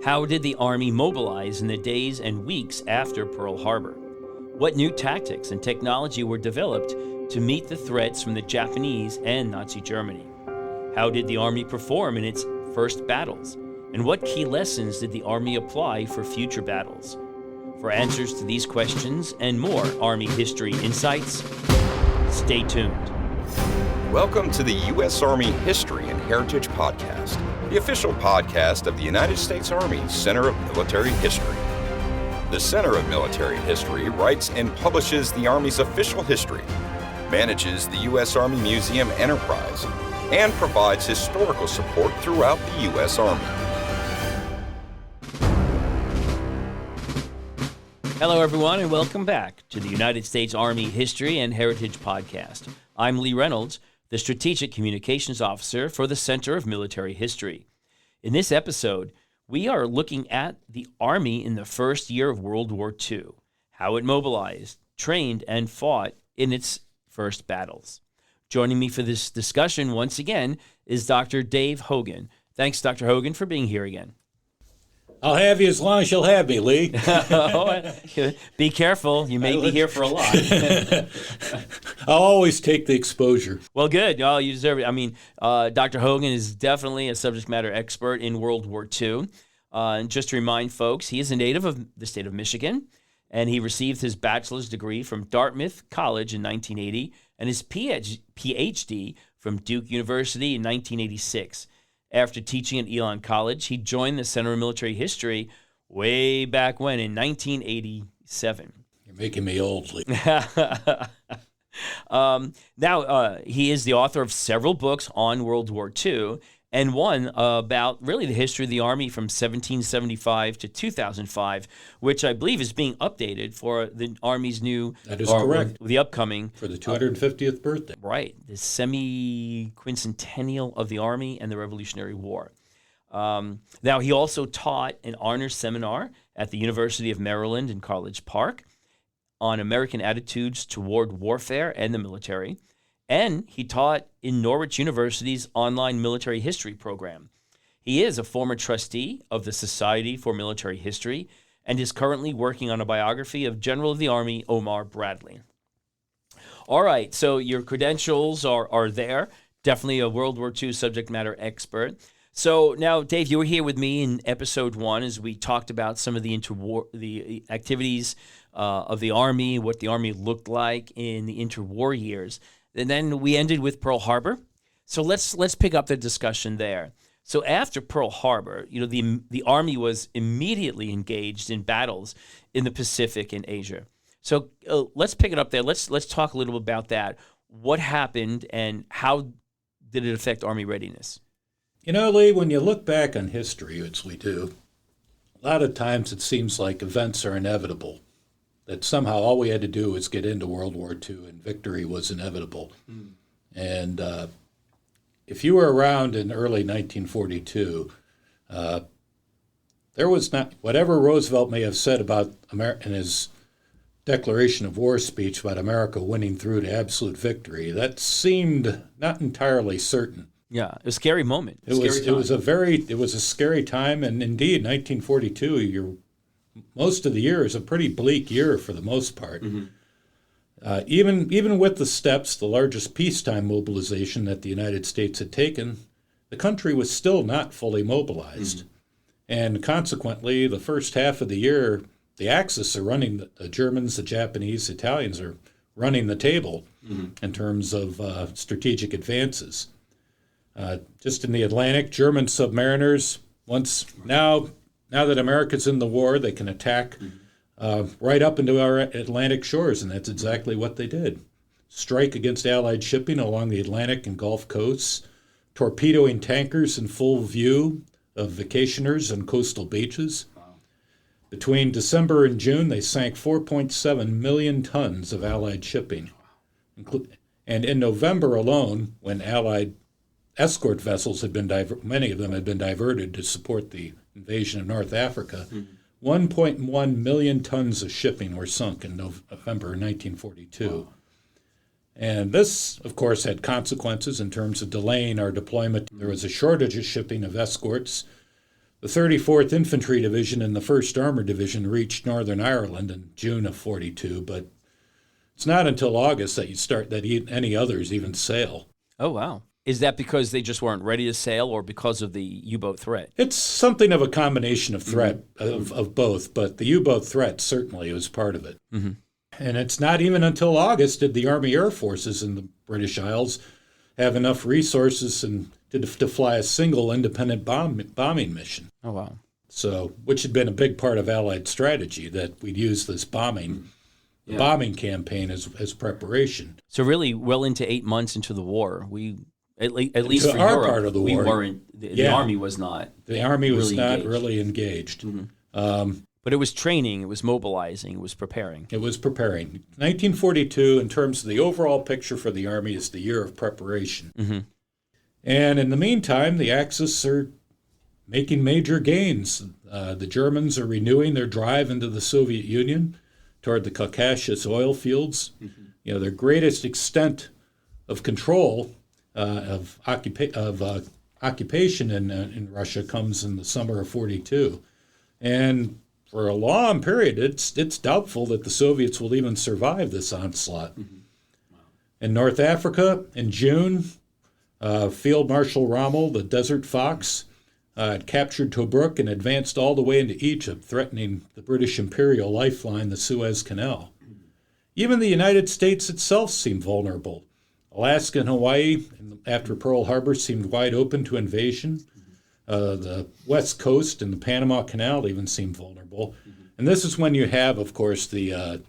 How did the Army mobilize in the days and weeks after Pearl Harbor? What new tactics and technology were developed to meet the threats from the Japanese and Nazi Germany? How did the Army perform in its first battles? And what key lessons did the Army apply for future battles? For answers to these questions and more Army History Insights, stay tuned. Welcome to the U.S. Army History and Heritage Podcast, the official podcast of the United States Army Center of Military History. The Center of Military History writes and publishes the Army's official history, manages the U.S. Army Museum Enterprise, and provides historical support throughout the U.S. Army. Hello, everyone, and welcome back to the United States Army History and Heritage Podcast. I'm Lee Reynolds, the Strategic Communications Officer for the Center of Military History. In this episode, we are looking at the Army in the first year of World War II, how it mobilized, trained, and fought in its first battles. Joining me for this discussion once again is Dr. Dave Hogan. Thanks, Dr. Hogan, for being here again. I'll have you as long as you'll have me, Lee. Be careful. You may be here for a lot. I'll always take the exposure. Well, good. Oh, you deserve it. I mean, Dr. Hogan is definitely a subject matter expert in World War II. And just to remind folks, he is a native of the state of Michigan, and he received his bachelor's degree from Dartmouth College in 1980 and his PhD from Duke University in 1986. After teaching at Elon College, he joined the Center of Military History way back when in 1987. You're making me old, Lee. Now, he is the author of several books on World War II and one about really the history of the Army from 1775 to 2005, which I believe is being updated for the Army's new... That is correct. The upcoming... For the 250th birthday. Right. The semi-quincentennial of the Army and the Revolutionary War. Now, he also taught an honors seminar at the University of Maryland in College Park on American attitudes toward warfare and the military. And he taught in Norwich University's online military history program. He is a former trustee of the Society for Military History and is currently working on a biography of General of the Army Omar Bradley. All right, so your credentials are there. Definitely a World War II subject matter expert. So now, Dave, you were here with me in episode 1 as we talked about some of the activities of the Army, what the Army looked like in the interwar years. And then we ended with Pearl Harbor. So let's pick up the discussion there. So after Pearl Harbor, the Army was immediately engaged in battles in the Pacific and Asia. So let's pick it up there. Let's talk a little bit about that. What happened and how did it affect Army readiness? Lee, when you look back on history, which we do, a lot of times it seems like events are inevitable. That somehow all we had to do was get into World War II and victory was inevitable. Mm. And if you were around in early 1942, there was not, whatever Roosevelt may have said about in his declaration of war speech about America winning through to absolute victory, that seemed not entirely certain. Yeah, a scary moment. It was a scary time, and indeed, 1942, most of the year is a pretty bleak year for the most part. Mm-hmm. Even with the steps, the largest peacetime mobilization that the United States had taken, the country was still not fully mobilized. Mm-hmm. And consequently, the first half of the year, the Axis are running, the Germans, the Japanese, the Italians are running the table in terms of strategic advances. Just in the Atlantic, German submariners, now that America's in the war, they can attack right up into our Atlantic shores, and that's exactly what they did. Strike against Allied shipping along the Atlantic and Gulf coasts, torpedoing tankers in full view of vacationers on coastal beaches. Wow. Between December and June, they sank 4.7 million tons of Allied shipping. And in November alone, when Allied escort vessels had been many of them had been diverted to support the invasion of North Africa, 1.1 million tons of shipping were sunk in November 1942. Wow. And this, of course, had consequences in terms of delaying our deployment. There was a shortage of shipping of escorts. The 34th Infantry Division and the 1st Armored Division reached Northern Ireland in June of 42, but it's not until August that any others even sail. Oh, wow. Is that because they just weren't ready to sail or because of the U-boat threat? It's something of a combination of threat, of both, but the U-boat threat certainly was part of it. Mm-hmm. And it's not even until August did the Army Air Forces in the British Isles have enough resources to fly a single independent bombing mission. Oh, wow. So, which had been a big part of Allied strategy, that we'd use this bombing campaign as preparation. So really, well into 8 months into the war, at least to for our Europe, part of the we war, weren't. The Army was not. The Army was really not engaged. really engaged. Mm-hmm. But it was training, it was mobilizing, it was preparing. It was preparing. 1942, in terms of the overall picture for the Army, is the year of preparation. Mm-hmm. And in the meantime, the Axis are making major gains. The Germans are renewing their drive into the Soviet Union toward the Caucasus oil fields. Mm-hmm. Their greatest extent of control of occupation in Russia comes in the summer of 42. And for a long period, it's doubtful that the Soviets will even survive this onslaught. Mm-hmm. Wow. In North Africa, in June, Field Marshal Rommel, the Desert Fox, captured Tobruk and advanced all the way into Egypt, threatening the British imperial lifeline, the Suez Canal. Mm-hmm. Even the United States itself seemed vulnerable. Alaska and Hawaii, after Pearl Harbor, seemed wide open to invasion. The West Coast and the Panama Canal even seemed vulnerable. Mm-hmm. And this is when you have, of course, the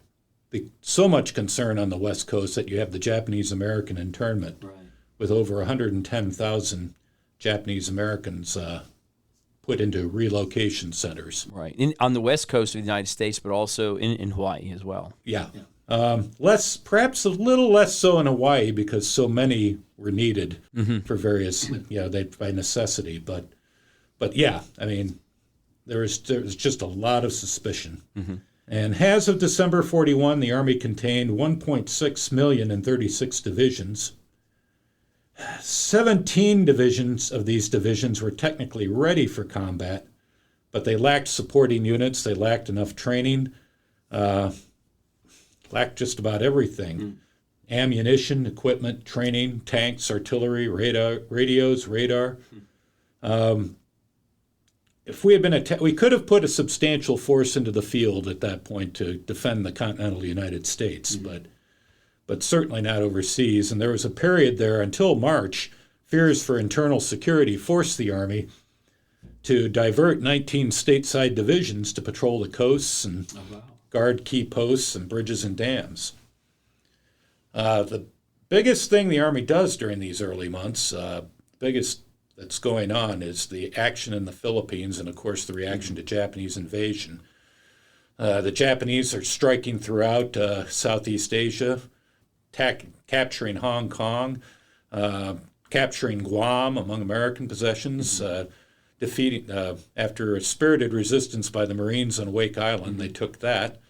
so much concern on the West Coast that you have the Japanese-American internment, right, with over 110,000 Japanese Americans put into relocation centers. Right, on the West Coast of the United States, but also in Hawaii as well. Yeah. Perhaps a little less so in Hawaii because so many were needed for various, by necessity. But yeah, I mean, there was just a lot of suspicion. Mm-hmm. And as of December 41, the Army contained 1.6 million in 36 divisions. 17 divisions of these divisions were technically ready for combat, but they lacked supporting units, they lacked enough training, lacked just about everything. Mm. Ammunition, equipment, training, tanks, artillery, radios, radar. If we had been we could have put a substantial force into the field at that point to defend the continental United States, but certainly not overseas. And there was a period there until March, fears for internal security forced the Army to divert 19 stateside divisions to patrol the coasts and guard key posts and bridges and dams. The biggest thing the Army does during these early months, biggest that's going on, is the action in the Philippines and, of course, the reaction to Japanese invasion. The Japanese are striking throughout Southeast Asia, capturing Hong Kong, capturing Guam among American possessions, defeating after a spirited resistance by the Marines on Wake Island. They took that.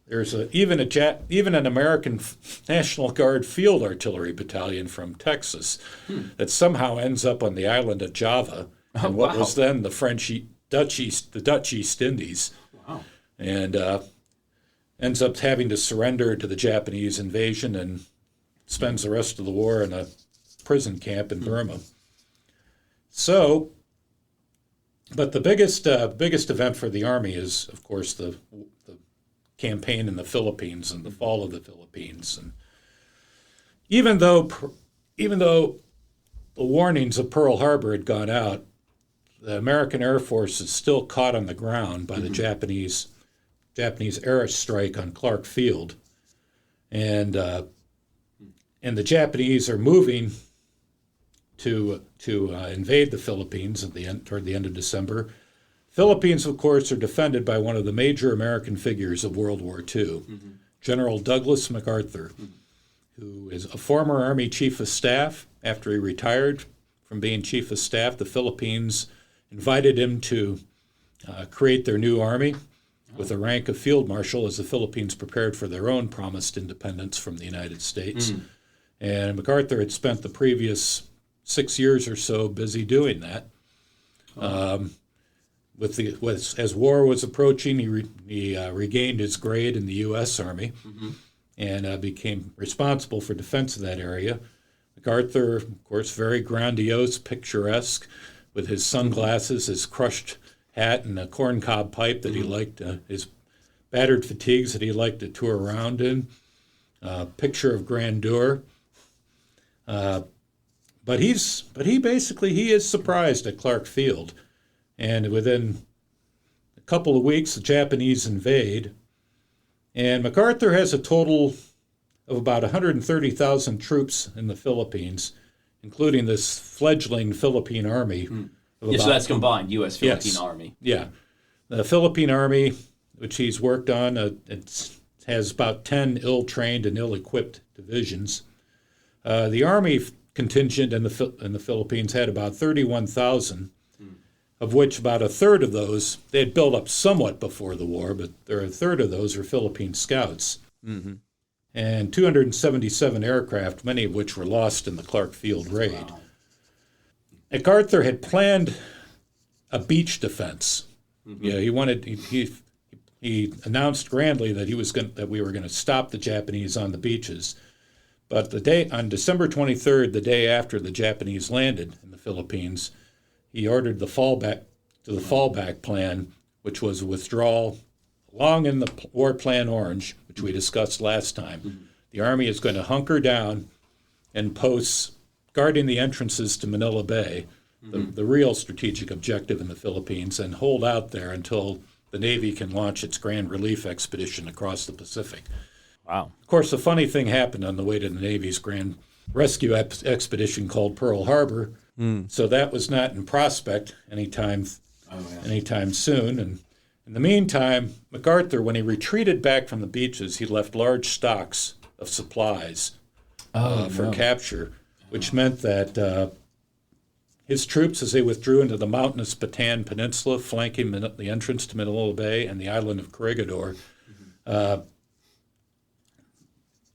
There's even an American National Guard field artillery battalion from Texas that somehow ends up on the island of Java, in what was then the Dutch East Indies, and ends up having to surrender to the Japanese invasion and spends the rest of the war in a prison camp in Burma. So, but the biggest event for the Army is, of course, the campaign in the Philippines and the fall of the Philippines. And even though the warnings of Pearl Harbor had gone out, the American Air Force is still caught on the ground by the Japanese air strike on Clark Field, and the Japanese are moving to invade the Philippines toward the end of December. Philippines, of course, are defended by one of the major American figures of World War II, General Douglas MacArthur, who is a former Army Chief of Staff. After he retired from being Chief of Staff, the Philippines invited him to create their new army with the rank of Field Marshal as the Philippines prepared for their own promised independence from the United States. And MacArthur had spent the previous 6 years or so busy doing that. As war was approaching, he regained his grade in the U.S. Army and became responsible for defense of that area. MacArthur, of course, very grandiose, picturesque, with his sunglasses, his crushed hat, and a corncob pipe that he liked, his battered fatigues that he liked to tour around in. Picture of grandeur. But he is surprised at Clark Field. And within a couple of weeks, the Japanese invade. And MacArthur has a total of about 130,000 troops in the Philippines, including this fledgling Philippine army. So that's combined, U.S.-Philippine Army. Yeah. The Philippine Army, which he's worked on, it has about 10 ill-trained and ill-equipped divisions. The Army contingent in the Philippines had about 31,000, of which about a third of those, they had built up somewhat before the war, but a third of those are Philippine scouts. And 277 aircraft, many of which were lost in the Clark Field raid. Wow. MacArthur had planned a beach defense. He announced grandly that we were going to stop the Japanese on the beaches. But on December 23rd, the day after the Japanese landed in the Philippines, he ordered the fallback plan, which was a withdrawal along in the War Plan Orange, which we discussed last time. The Army is going to hunker down and post guarding the entrances to Manila Bay, the real strategic objective in the Philippines, and hold out there until the Navy can launch its grand relief expedition across the Pacific. Wow. Of course, a funny thing happened on the way to the Navy's grand rescue expedition called Pearl Harbor. So that was not in prospect anytime soon. And in the meantime, MacArthur, when he retreated back from the beaches, he left large stocks of supplies for capture, which meant that his troops, as they withdrew into the mountainous Bataan Peninsula, flanking the entrance to Manila Bay and the island of Corregidor,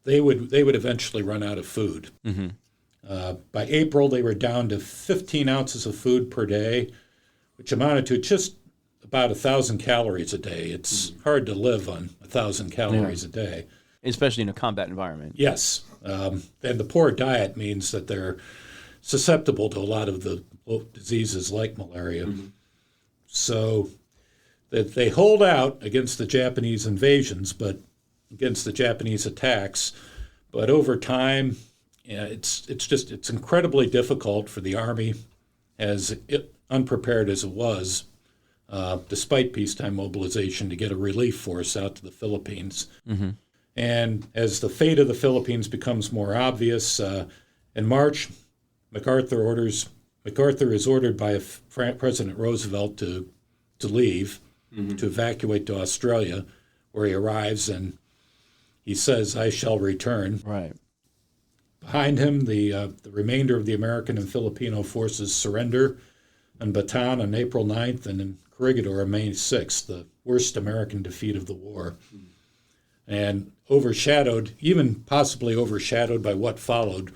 they would eventually run out of food. By April, they were down to 15 ounces of food per day, which amounted to just about 1,000 calories a day. It's hard to live on 1,000 calories a day. Especially in a combat environment. Yes. And the poor diet means that they're susceptible to a lot of the diseases like malaria. So that they hold out against the Japanese invasions, but against the Japanese attacks. But over time, it's incredibly difficult for the Army, unprepared as it was, despite peacetime mobilization, to get a relief force out to the Philippines. And as the fate of the Philippines becomes more obvious, in March, MacArthur is ordered by President Roosevelt to leave, to evacuate to Australia, where he arrives and he says, "I shall return." Right. Behind him, the remainder of the American and Filipino forces surrender in Bataan on April 9th and in Corregidor on May 6th, the worst American defeat of the war. And possibly overshadowed by what followed,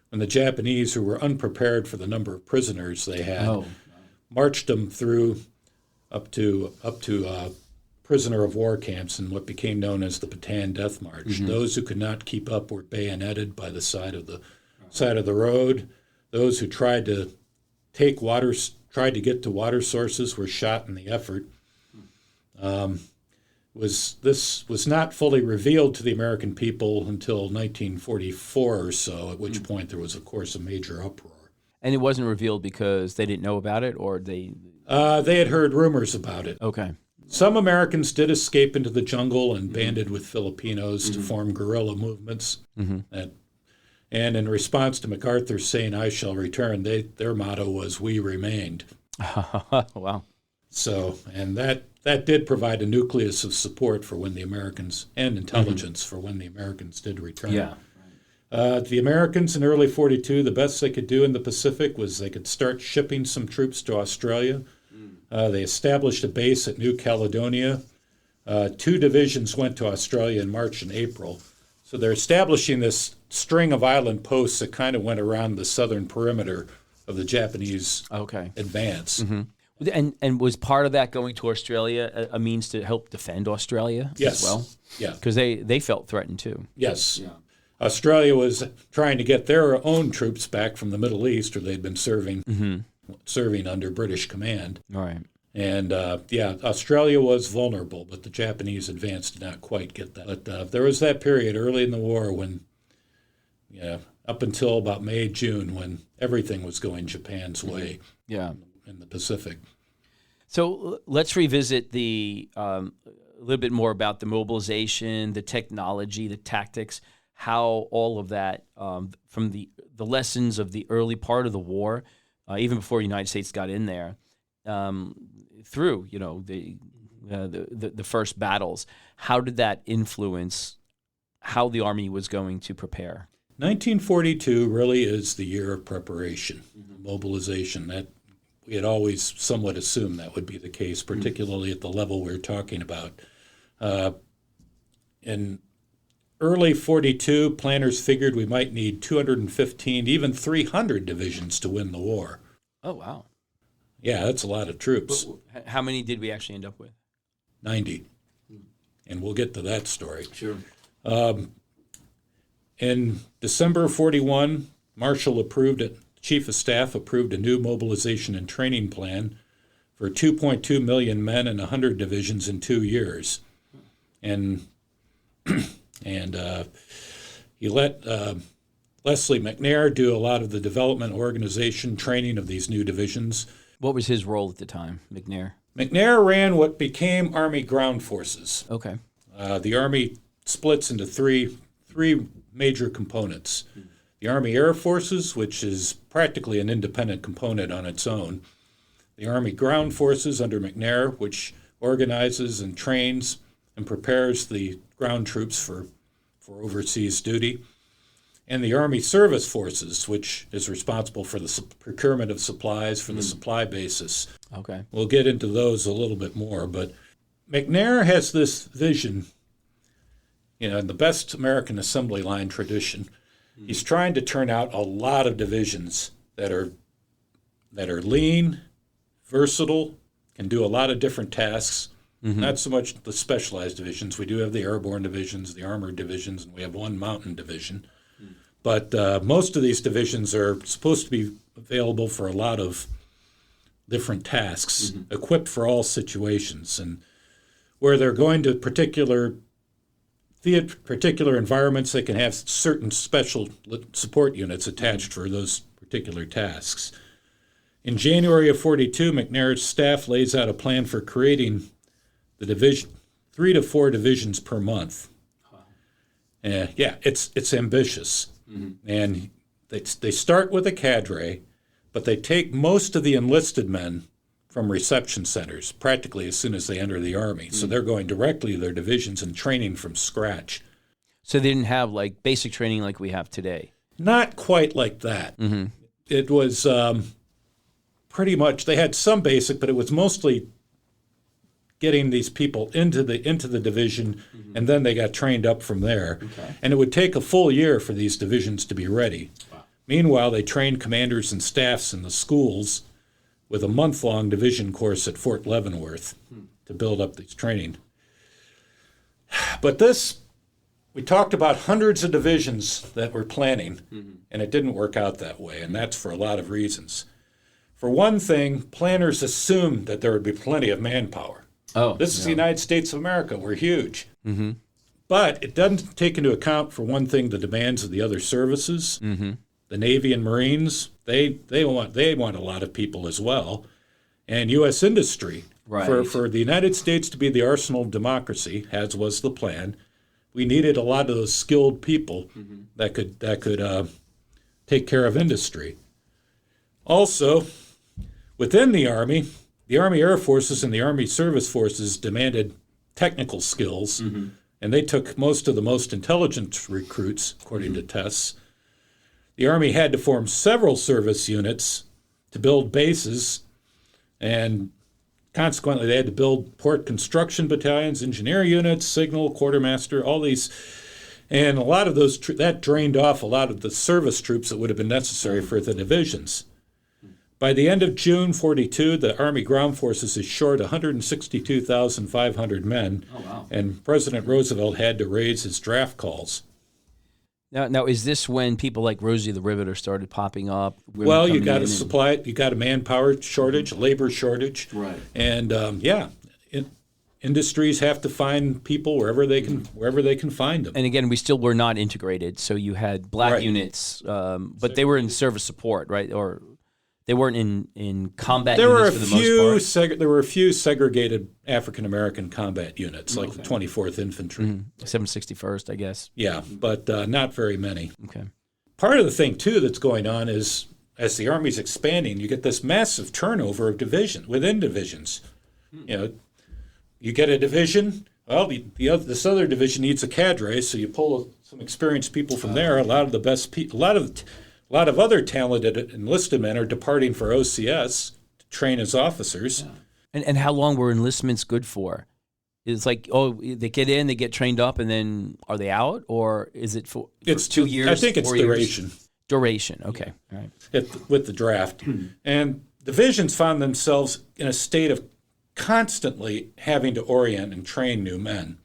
when the Japanese, who were unprepared for the number of prisoners they had, marched them through up to prisoner of war camps in what became known as the Bataan Death March. Those who could not keep up were bayoneted by the side of the road. Those who tried to get to water sources were shot in the effort. This was not fully revealed to the American people until 1944 or so, at which point there was, of course, a major uproar. And it wasn't revealed because they didn't know about it, or they had heard rumors about it. Okay. Some Americans did escape into the jungle and banded with Filipinos to form guerrilla movements. And in response to MacArthur saying, "I shall return," their motto was, "We remained." Wow. So, and that did provide a nucleus of support for when the Americans, and intelligence for when the Americans did return. Yeah. The Americans in early 42, the best they could do in the Pacific was they could start shipping some troops to Australia. They established a base at New Caledonia. 2 divisions went to Australia in March and April. So they're establishing this string of island posts that kind of went around the southern perimeter of the Japanese advance. And was part of that going to Australia a means to help defend Australia Yes. as well? Yeah. Because they felt threatened too. Yes. Yeah. Australia was trying to get their own troops back from the Middle East, where they'd been serving under British command. All right. And Australia was vulnerable, but the Japanese advance did not quite get that. But there was that period early in the war when, up until about May, June, when everything was going Japan's way Yeah. in the Pacific. So let's revisit a little bit more about the mobilization, the technology, the tactics, how all of that from the lessons of the early part of the war, even before the United States got in there, through the first battles. How did that influence how the Army was going to prepare? 1942 really is the year of preparation, mobilization. That we had always somewhat assumed that would be the case, particularly at the level we're talking about. In early 42, planners figured we might need 215, even 300 divisions to win the war. Oh, wow. Yeah, that's a lot of troops. How many did we actually end up with? 90. And we'll get to that story. Sure. In December of 41, Chief of Staff approved a new mobilization and training plan for 2.2 million men and 100 divisions in 2 years. And he let Leslie McNair do a lot of the development, organization, training of these new divisions. What was his role at the time, McNair? McNair ran what became Army Ground Forces. Okay. The Army splits into three major components. The Army Air Forces, which is practically an independent component on its own. The Army Ground Forces under McNair, which organizes and trains and prepares the ground troops for overseas duty. And the Army Service Forces, which is responsible for the procurement of supplies for the supply basis. Okay. We'll get into those a little bit more, but McNair has this vision, in the best American assembly line tradition. He's trying to turn out a lot of divisions that are lean, versatile, can do a lot of different tasks. Not so much the specialized divisions. We do have the airborne divisions, the armored divisions, and we have one mountain division. But most of these divisions are supposed to be available for a lot of different tasks, equipped for all situations, and where they're going to particular environments, they can have certain special support units attached for those particular tasks. In January of 42, McNair's staff lays out a plan for creating the division, 3 to 4 divisions per month. It's ambitious. And they start with a cadre, but they take most of the enlisted men from reception centers practically as soon as they enter the Army. So they're going directly to their divisions and training from scratch. So they didn't have basic training like we have today? Not quite like that. It was pretty much, they had some basic, but it was mostly getting these people into the division, and then they got trained up from there. Okay. And it would take a full year for these divisions to be ready. Wow. Meanwhile, they trained commanders and staffs in the schools with a month-long division course at Fort Leavenworth to build up this training. But we talked about hundreds of divisions that we're planning, and it didn't work out that way, and that's for a lot of reasons. For one thing, planners assumed that there would be plenty of manpower. Oh, This is the United States of America. We're huge. But it doesn't take into account, for one thing, the demands of the other services. The Navy and Marines, they want a lot of people as well. And U.S. industry. Right. For the United States to be the arsenal of democracy, as was the plan, we needed a lot of those skilled people that could take care of industry. Also, within the Army Air Forces and the Army Service Forces demanded technical skills, and they took most of the most intelligent recruits, according to tests. The Army had to form several service units to build bases, and consequently they had to build port construction battalions, engineer units, signal, quartermaster, all these. And a lot of those, that drained off a lot of the service troops that would have been necessary for the divisions. By the end of June 42, the Army Ground Forces is short 162,500 men, and President Roosevelt had to raise his draft calls. Now, is this when people like Rosie the Riveter started popping up? Well, you got you got a manpower shortage, a labor shortage, right? And industries have to find people wherever they can find them. And again, we still were not integrated, so you had black units, but they were in service support, right? Or they weren't in combat units for the most part. There were a few segregated African American combat units, like the 24th Infantry. 761st, I guess. Yeah, but not very many. Okay. Part of the thing, too, that's going on is as the Army's expanding, you get this massive turnover of within divisions. You get a division, well, this other division needs a cadre, so you pull some experienced people from there. A lot of the best people, a lot of other talented enlisted men are departing for OCS to train as officers. Yeah. And how long were enlistments good for? It's like, they get in, they get trained up, and then are they out? Or is it for it's 2 years? I think it's duration. Duration, okay. All right. With the draft. And divisions found themselves in a state of constantly having to orient and train new men.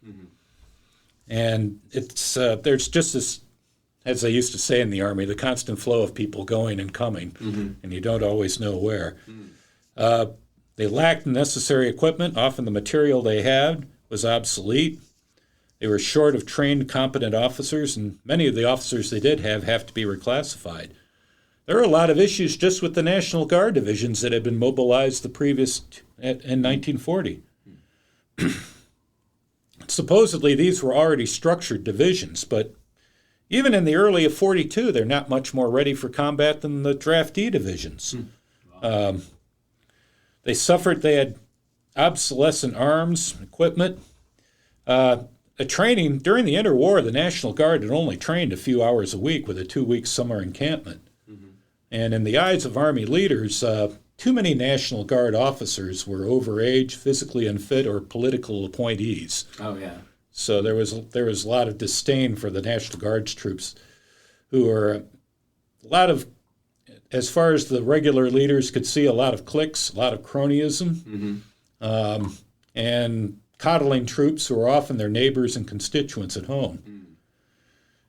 And it's there's just this, as they used to say in the Army, the constant flow of people going and coming, and you don't always know where. They lacked necessary equipment. Often the material they had was obsolete. They were short of trained, competent officers, and many of the officers they did have to be reclassified. There are a lot of issues just with the National Guard divisions that had been mobilized in 1940. Supposedly these were already structured divisions, but even in the early of 42, they're not much more ready for combat than the draftee divisions. They had obsolescent arms, equipment. Training during the interwar, the National Guard had only trained a few hours a week with a 2-week summer encampment. And in the eyes of Army leaders, too many National Guard officers were overage, physically unfit, or political appointees. Oh, yeah. So there was a lot of disdain for the National Guard's troops, who were as far as the regular leaders could see, a lot of cliques, a lot of cronyism, and coddling troops who were often their neighbors and constituents at home.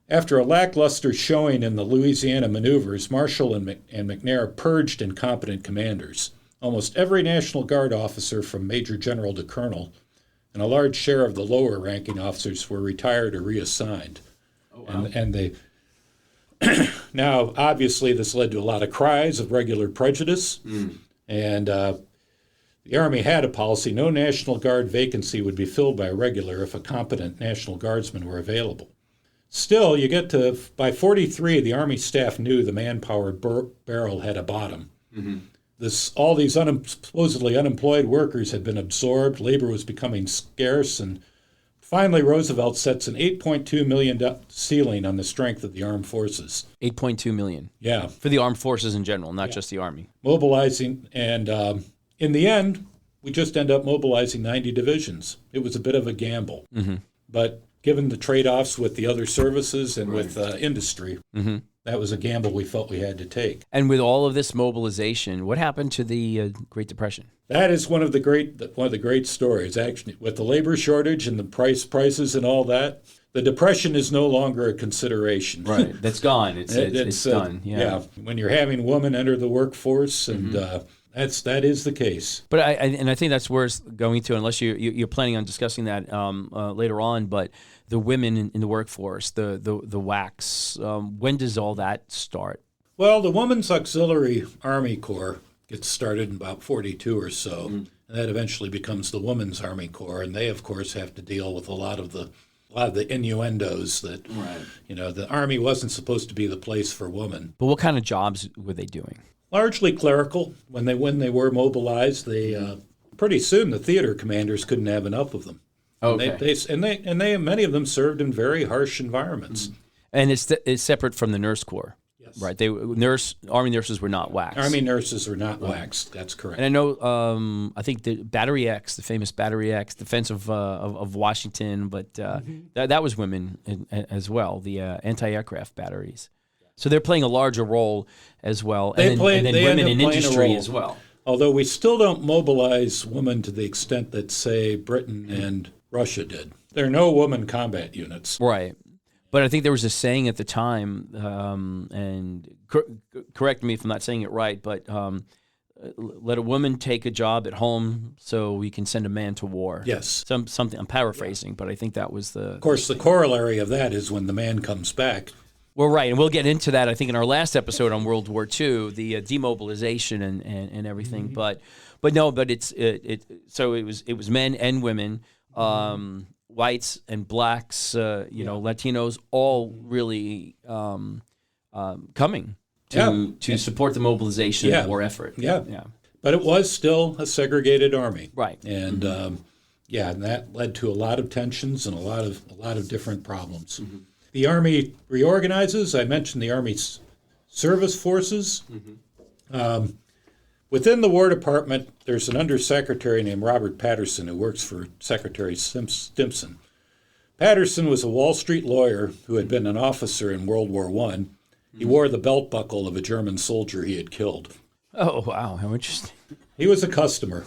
After a lackluster showing in the Louisiana maneuvers, Marshall and McNair purged incompetent commanders. Almost every National Guard officer from Major General to Colonel and a large share of the lower-ranking officers were retired or reassigned. Oh, wow. And they now, obviously, this led to a lot of cries of regular prejudice, and the Army had a policy: no National Guard vacancy would be filled by a regular if a competent National Guardsmen were available. Still, by 43, the Army staff knew the manpower barrel had a bottom. All these supposedly unemployed workers had been absorbed, labor was becoming scarce, and finally Roosevelt sets an $8.2 million ceiling on the strength of the armed forces. $8.2 million? Yeah. For the armed forces in general, not just the Army. Mobilizing, and in the end, we just end up mobilizing 90 divisions. It was a bit of a gamble. But given the trade-offs with the other services and with industry, that was a gamble we felt we had to take. And with all of this mobilization, what happened to the Great Depression? That is one of the great stories. Actually, with the labor shortage and the prices and all that, the Depression is no longer a consideration. Right, that's gone. It's done. Yeah, when you're having women enter the workforce, and that is the case. But I think that's worth going to, unless you're planning on discussing that later on. But the women in the workforce, the WACs, when does all that start? Well, the Women's Auxiliary Army Corps gets started in about 42 or so, and that eventually becomes the Women's Army Corps, and they, of course, have to deal with a lot of the innuendos that the Army wasn't supposed to be the place for women. But what kind of jobs were they doing? Largely clerical. When they were mobilized, they pretty soon the theater commanders couldn't have enough of them. Okay. They many of them served in very harsh environments. And it's separate from the nurse corps. Yes. Right. Army nurses were not waxed. Army nurses were not waxed. That's correct. And I know, I think the Battery X, the famous Battery X, Defense of Washington, but that was women as well. The anti-aircraft batteries. So they're playing a larger role as well. They and play- then they women end up in playing a industry role. as well. Although we still don't mobilize women to the extent that, say, Britain and Russia did. There are no woman combat units. Right. But I think there was a saying at the time, and correct me if I'm not saying it right, but let a woman take a job at home so we can send a man to war. Yes. Something I'm paraphrasing, but I think that was the... Of course, the corollary of that is when the man comes back. Well, right, and we'll get into that, I think, in our last episode on World War II, the demobilization and everything. Mm-hmm. So it was men and women, whites and blacks, Latinos, all really coming to support the mobilization and war effort. Yeah. But it was still a segregated army, right? And and that led to a lot of tensions and a lot of different problems. Mm-hmm. The Army reorganizes. I mentioned the Army Service Forces. Mm-hmm. Within the War Department, there's an undersecretary named Robert Patterson who works for Secretary Stimson. Patterson was a Wall Street lawyer who had been an officer in World War I. He wore the belt buckle of a German soldier he had killed. Oh, wow. How interesting. He was a customer.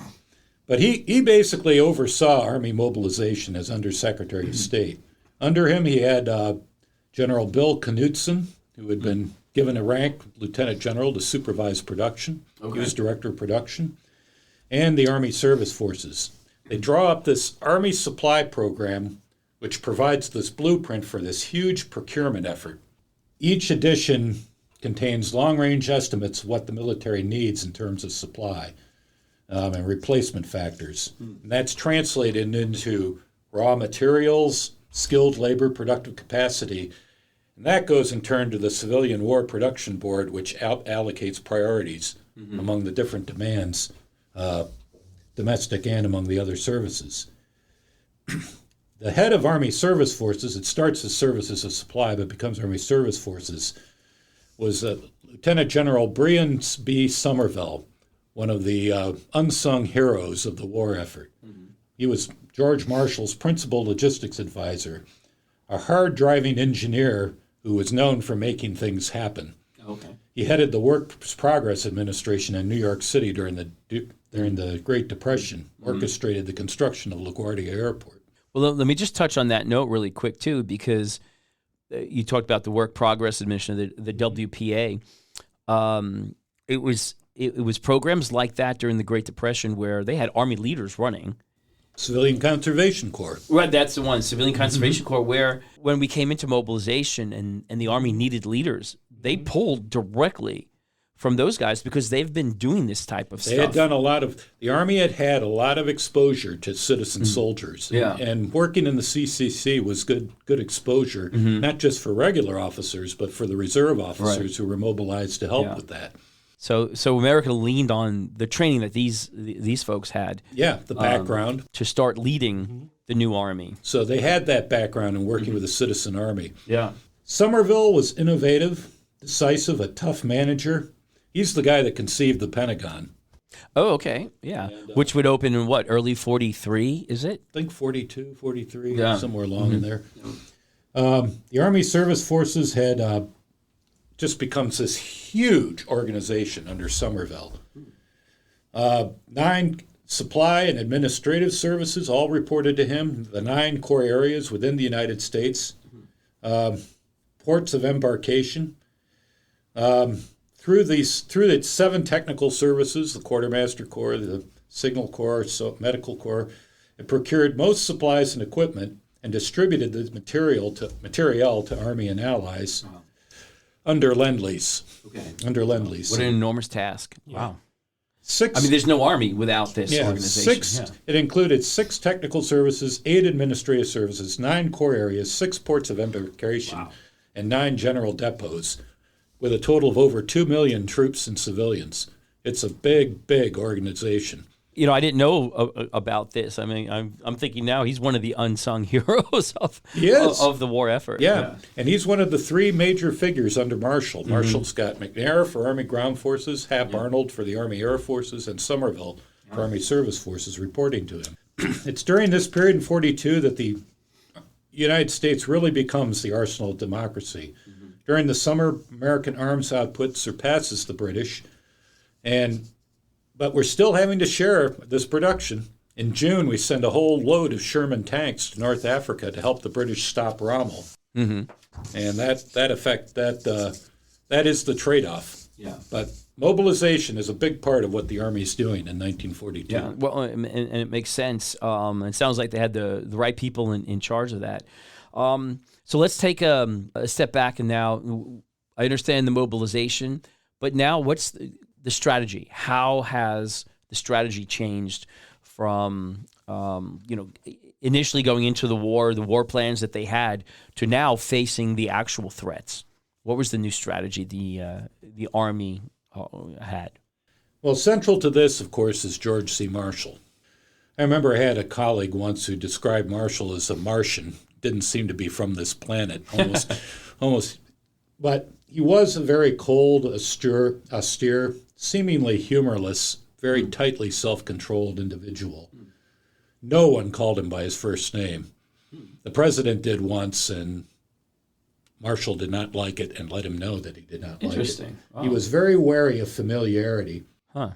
But he basically oversaw Army mobilization as Undersecretary of State. Under him, he had General Bill Knudsen, who had been given a rank, Lieutenant General, to supervise production. Okay. He was Director of Production. And the Army Service Forces. They draw up this Army supply program, which provides this blueprint for this huge procurement effort. Each edition contains long-range estimates of what the military needs in terms of supply and replacement factors. And that's translated into raw materials, skilled labor, productive capacity. And that goes in turn to the Civilian War Production Board, which allocates priorities among the different demands, domestic and among the other services. The head of Army Service Forces, it starts as Services of Supply but becomes Army Service Forces, was Lieutenant General Brian B. Somerville, one of the unsung heroes of the war effort. Mm-hmm. He was George Marshall's principal logistics advisor, a hard-driving engineer who was known for making things happen. Okay. He headed the Works Progress Administration in New York City during the Great Depression, orchestrated the construction of LaGuardia Airport. Well, let me just touch on that note really quick, too, because you talked about the Work Progress Administration, the WPA. It was programs like that during the Great Depression where they had Army leaders running. Civilian Conservation Corps. Right, that's the one, Civilian Conservation Corps, where when we came into mobilization and the Army needed leaders, they pulled directly from those guys because they've been doing this type of stuff. They had done the Army had a lot of exposure to citizen soldiers. Yeah. And working in the CCC was good exposure, not just for regular officers, but for the reserve officers who were mobilized to help with that. So America leaned on the training that these folks had. Yeah, the background. To start leading the new Army. So they had that background in working with a citizen army. Yeah. Somerville was innovative, decisive, a tough manager. He's the guy that conceived the Pentagon. Oh, okay. Yeah. And, which would open in what, early 43, is it? I think 42, 43, somewhere along in there. The Army Service Forces had just becomes this huge organization under Somerville. 9 supply and administrative services all reported to him, the 9 core areas within the United States, ports of embarkation. Through its 7 technical services, the Quartermaster Corps, the Signal Corps, Medical Corps, it procured most supplies and equipment and distributed the material to Army and Allies under Lend-Lease. Okay. Under Lend-Lease. What an enormous task. Yeah. Wow. 6. There's no Army without this organization. It included 6 technical services, 8 administrative services, 9 core areas, 6 ports of embarkation, and 9 general depots, with a total of over 2 million troops and civilians. It's a big, big organization. You know, I didn't know about this. I mean, I'm thinking now he's one of the unsung heroes of the war effort. Yeah, and he's one of the 3 major figures under Marshall. Marshall's got McNair for Army Ground Forces, Hap Arnold for the Army Air Forces, and Somerville for Army Service Forces reporting to him. It's during this period in 42 that the United States really becomes the arsenal of democracy. during the summer, American arms output surpasses the British, but we're still having to share this production. In June, we send a whole load of Sherman tanks to North Africa to help the British stop Rommel, and that is the trade-off. Yeah. But mobilization is a big part of what the Army is doing in 1942. Yeah, well, and it makes sense. It sounds like they had the right people in charge of that. So let's take a step back, and now I understand the mobilization, but now what's the strategy? How has the strategy changed from initially going into the war plans that they had, to now facing the actual threats? What was the new strategy the Army had? Well, central to this, of course, is George C. Marshall. I remember I had a colleague once who described Marshall as a Martian. Didn't seem to be from this planet, almost. But he was a very cold, austere, seemingly humorless, very tightly self-controlled individual. No one called him by his first name. The president did once, and Marshall did not like it and let him know that he did not like it. Interesting. Wow. He was very wary of familiarity. Huh.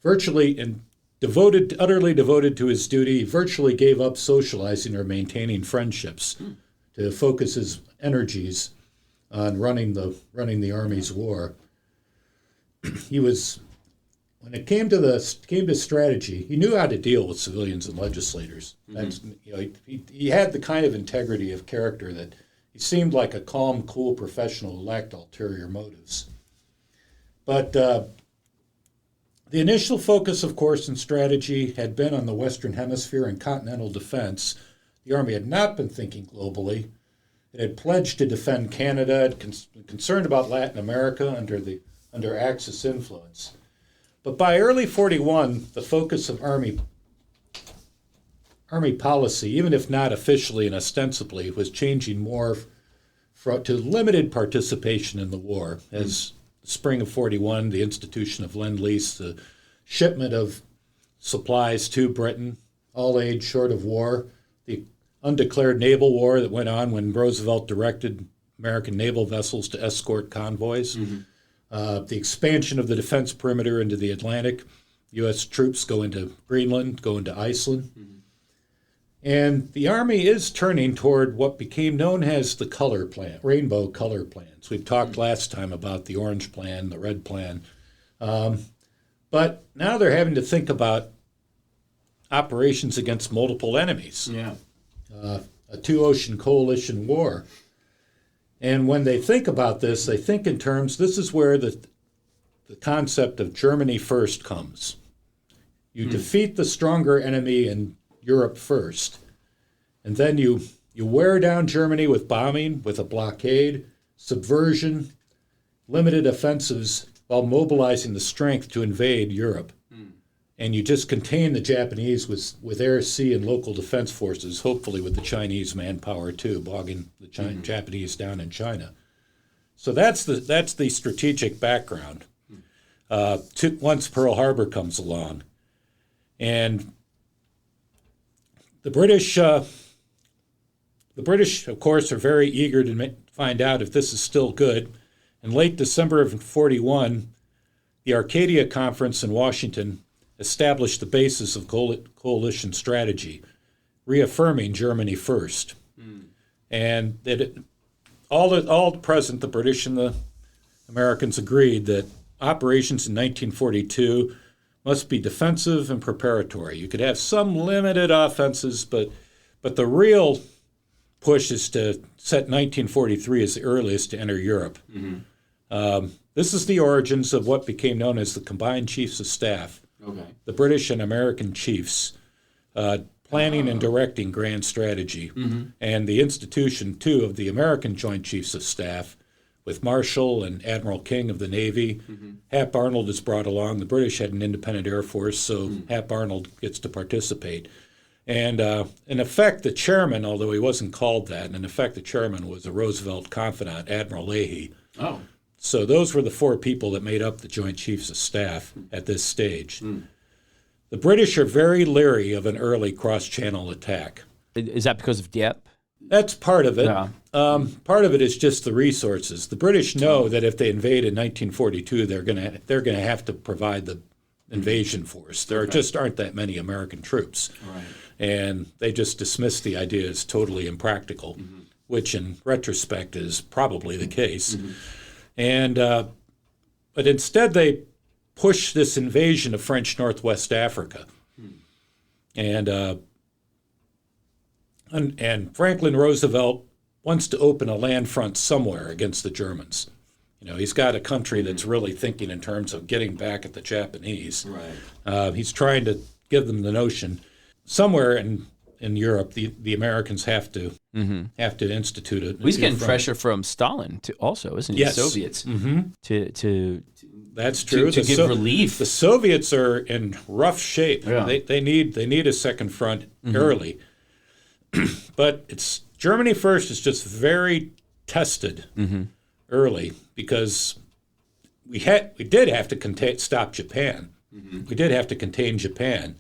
Virtually utterly devoted to his duty, he virtually gave up socializing or maintaining friendships to focus his energies on running the Army's war. He was, when it came to strategy, he knew how to deal with civilians and legislators. That's, he had the kind of integrity of character that he seemed like a calm, cool professional who lacked ulterior motives. But the initial focus, of course, in strategy had been on the Western Hemisphere and continental defense. The Army had not been thinking globally. It had pledged to defend Canada, concerned about Latin America under Axis influence. But by early 41, the focus of Army policy, even if not officially and ostensibly, was changing more to limited participation in the war. As the spring of 41, the institution of Lend-Lease, the shipment of supplies to Britain, all aid short of war, the undeclared naval war that went on when Roosevelt directed American naval vessels to escort convoys, the expansion of the defense perimeter into the Atlantic, U.S. troops go into Greenland, go into Iceland. And the Army is turning toward what became known as the color plan, rainbow color plans. We talked last time about the orange plan, the red plan. But now they're having to think about operations against multiple enemies. Yeah. A two-ocean coalition war. And when they think about this, they think in terms, this is where the concept of Germany first comes. You defeat the stronger enemy in Europe first, and then you wear down Germany with bombing, with a blockade, subversion, limited offensives, while mobilizing the strength to invade Europe. And you just contain the Japanese with air, sea, and local defense forces, hopefully with the Chinese manpower too, bogging the Japanese down in China. So that's the strategic background. Once Pearl Harbor comes along, and the British, of course, are very eager to find out if this is still good. In late December of 41, the Arcadia Conference in Washington established the basis of coalition strategy, reaffirming Germany first. And that all present, the British and the Americans agreed that operations in 1942 must be defensive and preparatory. You could have some limited offenses, but the real push is to set 1943 as the earliest to enter Europe. This is the origins of what became known as the Combined Chiefs of Staff. Okay. The British and American chiefs planning and directing grand strategy, and the institution, too, of the American Joint Chiefs of Staff with Marshall and Admiral King of the Navy. Hap Arnold is brought along. The British had an independent Air Force, so Hap Arnold gets to participate. And in effect, the chairman, although he wasn't called that, in effect, the chairman was a Roosevelt confidant, Admiral Leahy. Oh. So those were the four people that made up the Joint Chiefs of Staff at this stage. The British are very leery of an early cross-channel attack. Is that because of Dieppe? That's part of it. Yeah. Part of it is just the resources. The British know that if they invade in 1942, they're gonna have to provide the invasion force. There just aren't that many American troops, and they just dismiss the idea as totally impractical, which in retrospect is probably the case. And but instead they push this invasion of French Northwest Africa, and Franklin Roosevelt wants to open a land front somewhere against the Germans. You know, he's got a country that's really thinking in terms of getting back at the Japanese. He's trying to give them the notion somewhere in Europe the Americans have to institute it. He's getting pressure from Stalin also, isn't he? Yes. The Soviets to That's true. to give relief. The Soviets are in rough shape. Yeah. They need a second front early. But it's Germany first is just very tested early because we did have to stop Japan. We did have to contain Japan.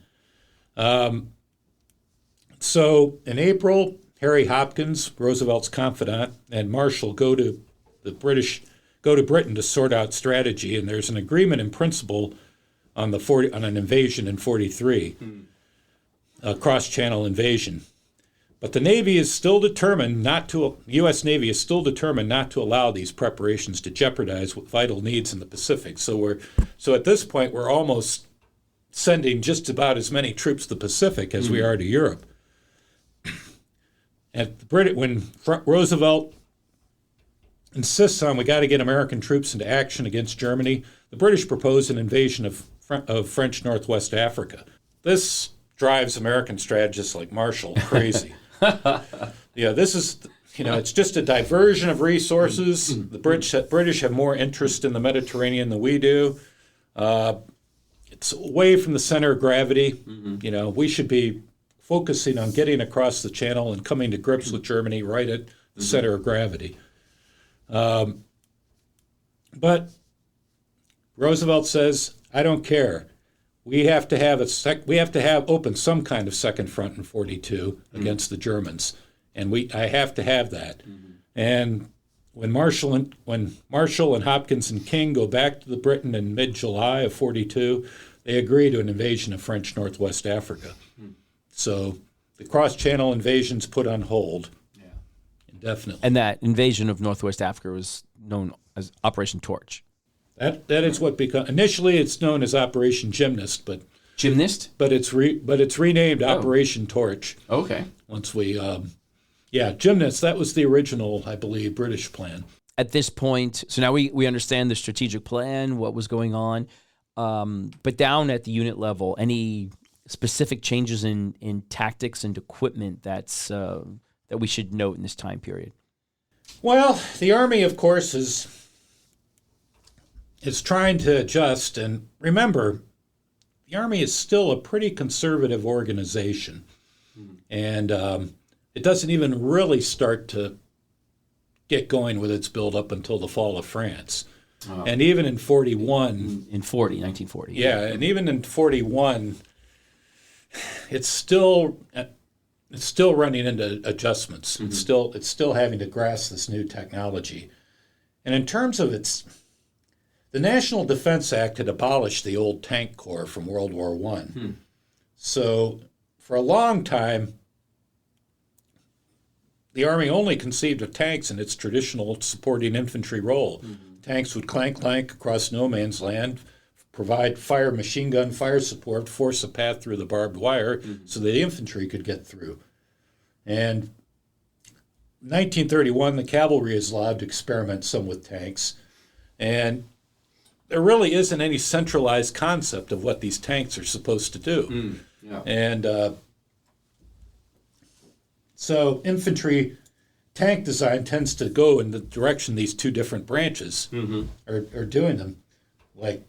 So in April, Harry Hopkins, Roosevelt's confidant, and Marshall go to Britain to sort out strategy, and there's an agreement in principle on an invasion in 43, a cross-channel invasion. But the Navy is still determined the U.S. Navy is still determined not to allow these preparations to jeopardize vital needs in the Pacific. So at this point, we're almost sending just about as many troops to the Pacific as we are to Europe. And when Roosevelt insists on we got to get American troops into action against Germany, the British propose an invasion of French Northwest Africa. This drives American strategists like Marshall crazy. This is, it's just a diversion of resources. The British have more interest in the Mediterranean than we do. It's away from the center of gravity. We should be focusing on getting across the channel and coming to grips with Germany right at the center of gravity. But Roosevelt says, I don't care. We have to have open some kind of second front in 42 against the Germans, and I have to have that. And when Marshall and Hopkins and King go back to Britain in mid-July of 42, they agree to an invasion of French Northwest Africa. So the cross-channel invasion's put on hold indefinitely. And that invasion of Northwest Africa was known as Operation Torch. That is what initially it's known as Operation Gymnast, but it's renamed Operation Torch. Okay. Once we Gymnast, that was the original, I believe, British plan. At this point, so now we understand the strategic plan, what was going on, but down at the unit level, any specific changes in tactics and equipment that we should note in this time period? Well, the Army, of course, is trying to adjust. And remember, the Army is still a pretty conservative organization. And it doesn't even really start to get going with its buildup until the fall of France. And even in 1940. Yeah, and even in 41, it's still running into adjustments. It's still having to grasp this new technology. And in terms of the National Defense Act had abolished the old tank corps from World War I. So for a long time, the Army only conceived of tanks in its traditional supporting infantry role. Tanks would clank across no man's land, provide machine gun fire support, force a path through the barbed wire so the infantry could get through. And in 1931, the cavalry is allowed to experiment some with tanks. And there really isn't any centralized concept of what these tanks are supposed to do. And so infantry tank design tends to go in the direction these two different branches are doing them. Like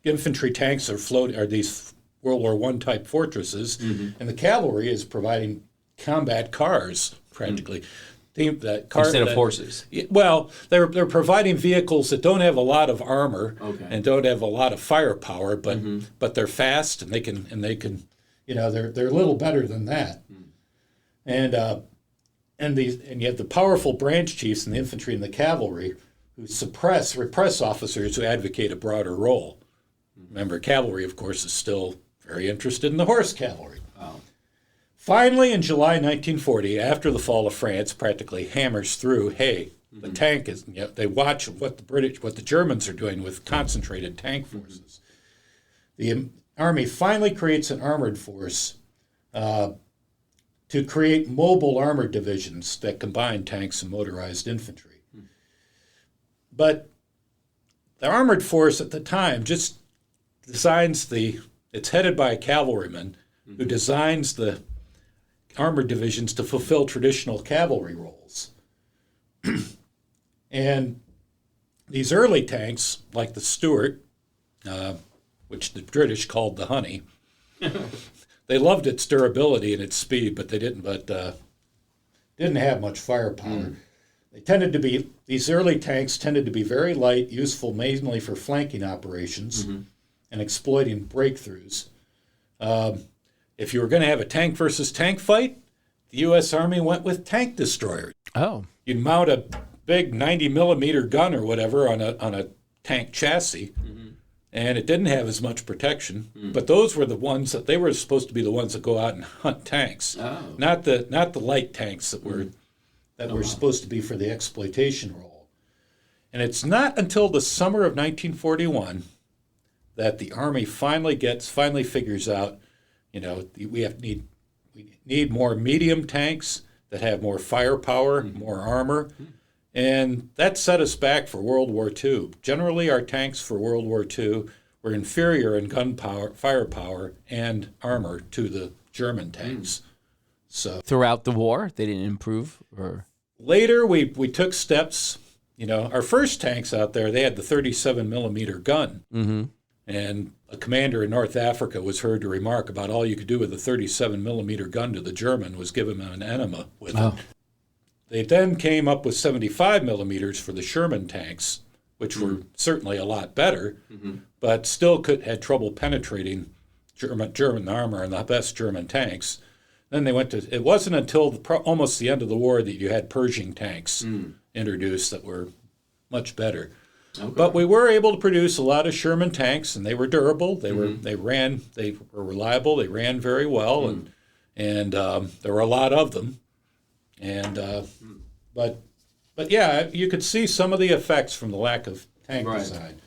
infantry tanks are these World War I type fortresses, and the cavalry is providing combat cars practically. Instead of horses. Well, they're providing vehicles that don't have a lot of armor and don't have a lot of firepower, but they're fast and they can they're a little better than that. And you have the powerful branch chiefs in the infantry and the cavalry who repress officers who advocate a broader role. Remember, cavalry, of course, is still very interested in the horse cavalry. Wow. Finally, in July 1940, after the fall of France practically hammers through, hey, the tank is, they watch what the Germans are doing with concentrated tank forces. The Army finally creates an armored force to create mobile armored divisions that combine tanks and motorized infantry. But the armored force at the time just designs it's headed by a cavalryman who designs the armored divisions to fulfill traditional cavalry roles. And these early tanks, like the Stuart, which the British called the Honey, they loved its durability and its speed, but they didn't have much firepower. These early tanks tended to be very light, useful mainly for flanking operations and exploiting breakthroughs. If you were going to have a tank versus tank fight, the U.S. Army went with tank destroyers. Oh. You'd mount a big 90 millimeter gun or whatever on a tank chassis, and it didn't have as much protection. But those were the ones they were supposed to be the ones that go out and hunt tanks, not the light tanks that were supposed to be for the exploitation role. And it's not until the summer of 1941 that the Army finally figures out, we need more medium tanks that have more firepower, more armor, and that set us back for World War II. Generally, our tanks for World War II were inferior in gunpower, firepower, and armor to the German tanks. So Throughout the war, they didn't improve? Or later, we took steps. Our first tanks out there, they had the 37 millimeter gun. And a commander in North Africa was heard to remark about all you could do with a 37 millimeter gun to the German was give him an enema with it. They then came up with 75 millimeters for the Sherman tanks, which were certainly a lot better, but still had trouble penetrating German armor and the best German tanks. Then it wasn't until almost the end of the war that you had Pershing tanks introduced that were much better. Okay. But we were able to produce a lot of Sherman tanks, and they were durable. They were reliable. They ran very well, and there were a lot of them. And but yeah, you could see some of the effects from the lack of tank design.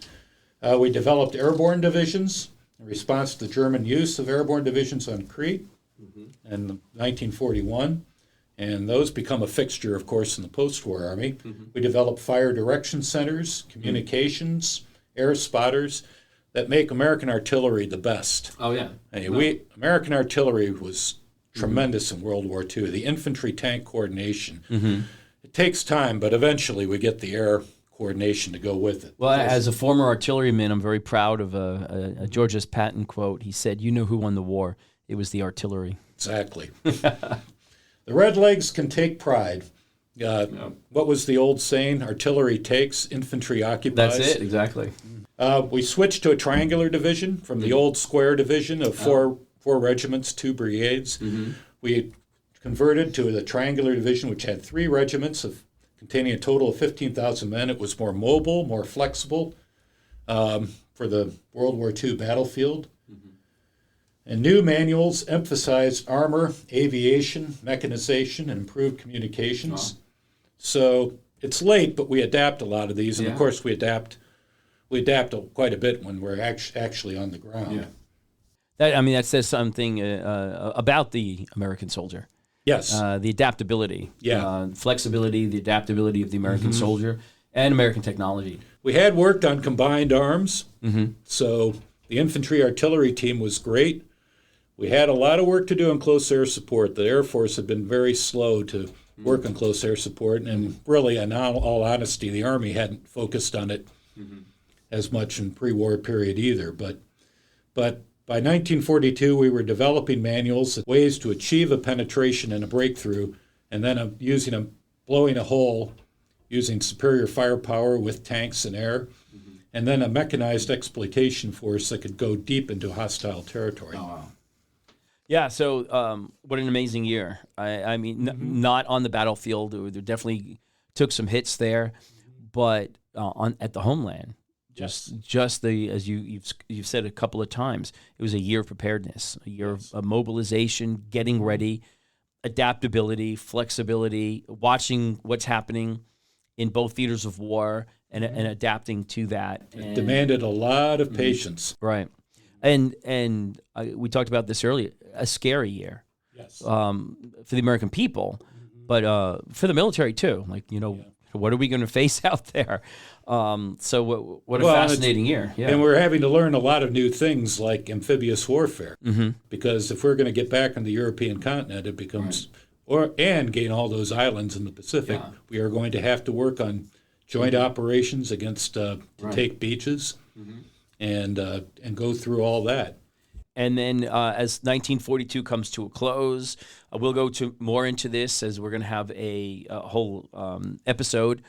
We developed airborne divisions in response to the German use of airborne divisions on Crete in 1941. And those become a fixture, of course, in the post-war Army. We developed fire direction centers, communications, air spotters that make American artillery the best. Oh, yeah. American artillery was tremendous in World War II. The infantry-tank coordination. It takes time, but eventually we get the air coordination to go with it. Well, as a former artilleryman, I'm very proud of a George S. Patton quote. He said, "You know who won the war? It was the artillery." Exactly. The Redlegs can take pride. What was the old saying? Artillery takes, infantry occupies. That's it, exactly. We switched to a triangular division from the old square division of four regiments, 2 brigades. We converted to the triangular division, which had 3 regiments containing a total of 15,000 men. It was more mobile, more flexible for the World War II battlefield. And new manuals emphasized armor, aviation, mechanization, and improved communications. So it's late, but we adapt a lot of these. And, of course, we adapt quite a bit when we're actually on the ground. That says something about the American soldier. Yes. The adaptability. Flexibility, the adaptability of the American soldier, and American technology. We had worked on combined arms. So the infantry artillery team was great. We had a lot of work to do in close air support. The Air Force had been very slow to work on close air support, and really, in all honesty, the Army hadn't focused on it as much in pre-war period either. But by 1942, we were developing manuals, ways to achieve a penetration and a breakthrough, and then blowing a hole using superior firepower with tanks and air, and then a mechanized exploitation force that could go deep into hostile territory. Oh, wow. Yeah, so what an amazing year. I mean, not on the battlefield. There definitely took some hits there, but at the homeland, just the as you've said a couple of times, it was a year of preparedness, a year of mobilization, getting ready, adaptability, flexibility, watching what's happening in both theaters of war and adapting to that. It demanded a lot of patience. Right. And we talked about this earlier, a scary year. Yes. For the American people, but for the military too. Like, what are we going to face out there? So what a fascinating year. Yeah. And we're having to learn a lot of new things like amphibious warfare, because if we're going to get back on the European continent, it becomes, and gain all those islands in the Pacific, we are going to have to work on joint operations against to take beaches. And go through all that. And then as 1942 comes to a close, we'll go more into this as we're going to have a whole episode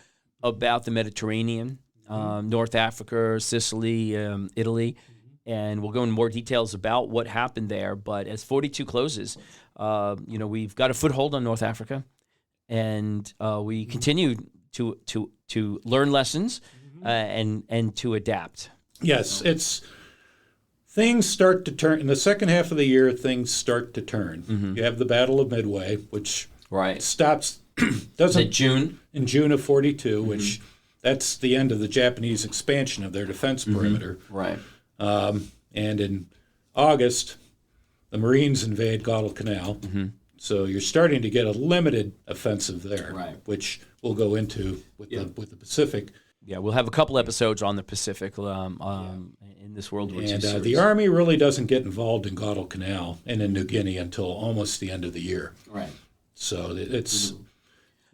about the Mediterranean, North Africa, Sicily, Italy, and we'll go into more details about what happened there. But as 42 closes, we've got a foothold on North Africa, and we continue to learn lessons and to adapt. Yes, things start to turn in the second half of the year. Things start to turn. You have the Battle of Midway, which stops. Doesn't June in June of 42, which that's the end of the Japanese expansion of their defense perimeter. Right. And in August, the Marines invade Guadalcanal. So you're starting to get a limited offensive there, which we'll go into with the Pacific. Yeah, we'll have a couple episodes on the Pacific in this World War II series. And the Army really doesn't get involved in Guadalcanal and in New Guinea until almost the end of the year. Right. So it's...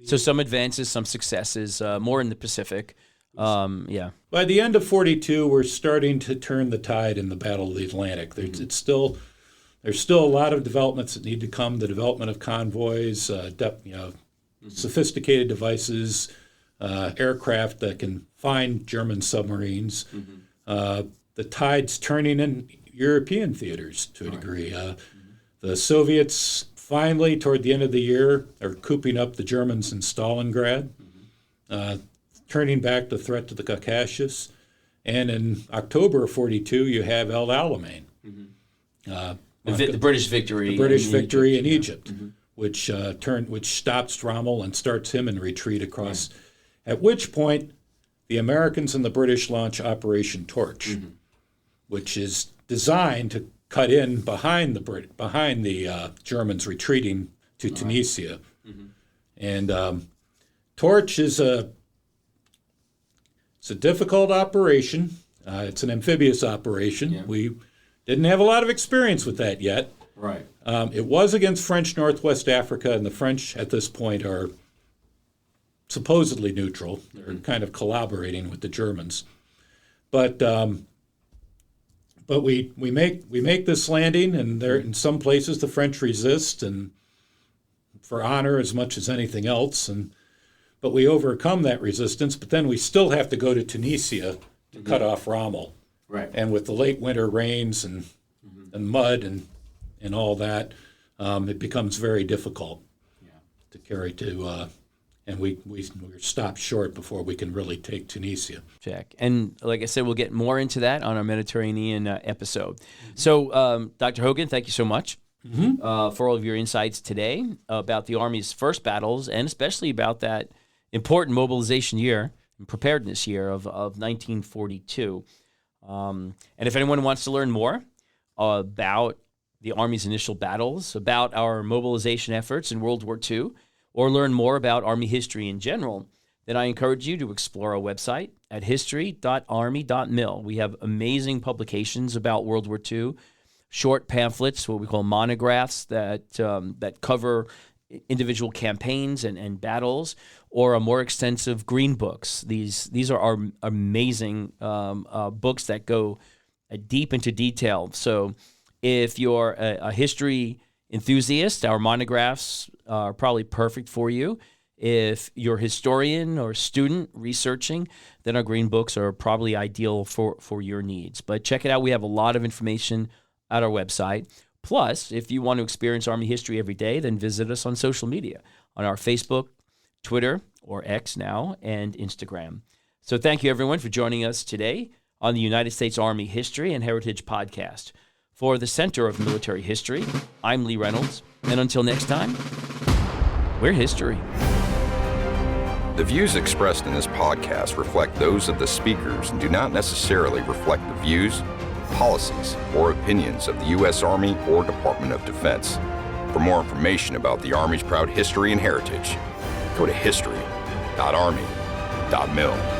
So some advances, some successes, more in the Pacific. By the end of 42, we're starting to turn the tide in the Battle of the Atlantic. There's still a lot of developments that need to come. The development of convoys, sophisticated devices, aircraft that can find German submarines. The tide's turning in European theaters to a degree. The Soviets finally, toward the end of the year, are cooping up the Germans in Stalingrad, turning back the threat to the Caucasus. And in October of 42, you have El Alamein. The British victory. The British victory in Egypt, which stops Rommel and starts him in retreat across. At which point, the Americans and the British launch Operation Torch, which is designed to cut in behind the Germans retreating to Tunisia. And Torch is a difficult operation. It's an amphibious operation. Yeah. We didn't have a lot of experience with that yet. Right. It was against French Northwest Africa, and the French at this point are supposedly neutral. They're kind of collaborating with the Germans. But we make this landing, and there in some places the French resist, and for honor as much as anything else. But we overcome that resistance. But then we still have to go to Tunisia to cut off Rommel. Right. And with the late winter rains and mud and all that, it becomes very difficult to carry to. And we're stopped short before we can really take Tunisia. Check. And like I said, we'll get more into that on our Mediterranean episode. So, Dr. Hogan, thank you so much for all of your insights today about the Army's first battles, and especially about that important mobilization year and preparedness year of 1942. And if anyone wants to learn more about the Army's initial battles, about our mobilization efforts in World War II, or learn more about Army history in general, then I encourage you to explore our website at history.army.mil. We have amazing publications about World War II, short pamphlets, what we call monographs that cover individual campaigns and battles, or a more extensive green books. These are our amazing books that go deep into detail. So if you're a history enthusiast, our monographs are probably perfect for you. If you're a historian or student researching, then our green books are probably ideal for your needs. But check it out. We have a lot of information at our website. Plus, if you want to experience Army history every day, then visit us on social media, on our Facebook, Twitter, or X now, and Instagram. So thank you, everyone, for joining us today on the United States Army History and Heritage Podcast. For the Center of Military History, I'm Lee Reynolds, and until next time, we're history. The views expressed in this podcast reflect those of the speakers and do not necessarily reflect the views, policies, or opinions of the U.S. Army or Department of Defense. For more information about the Army's proud history and heritage, go to history.army.mil.